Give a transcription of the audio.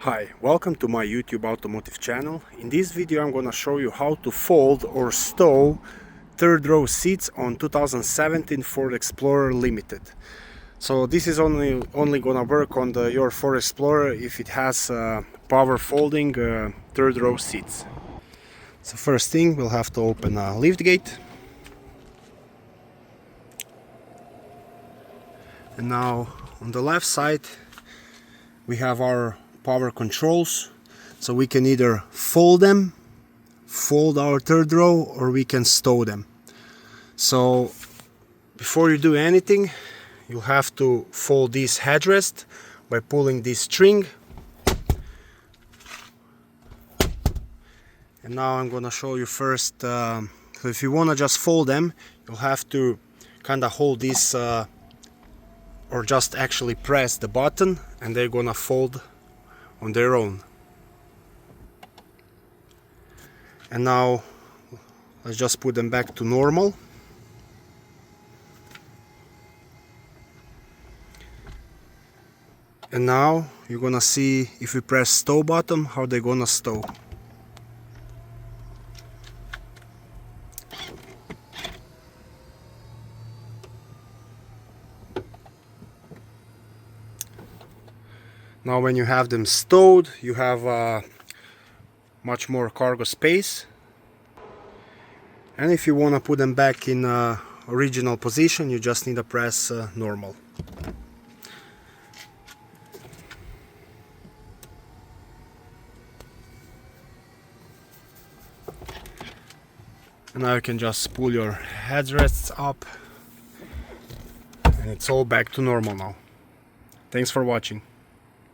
Hi, welcome to my YouTube automotive channel. In this video I'm gonna show you how to fold or stow third row seats on 2017 Ford Explorer Limited. So this is only gonna work on your Ford Explorer if it has power folding third row seats. So first thing, we'll have to open a lift gate. And now on the left side we have our power controls, so we can either fold our third row, or we can stow them. So before you do anything, you'll have to fold this headrest by pulling this string. And now I'm gonna show you first, so if you wanna just fold them, you'll have to kinda hold this or just actually press the button, and they're gonna fold on their own. And now let's just put them back to normal. And now you're gonna see, if we press stow button, how they're gonna stow. Now when you have them stowed, you have much more cargo space. And if you want to put them back in original position, you just need to press normal. And now you can just pull your headrests up, and it's all back to normal now. Thanks for watching.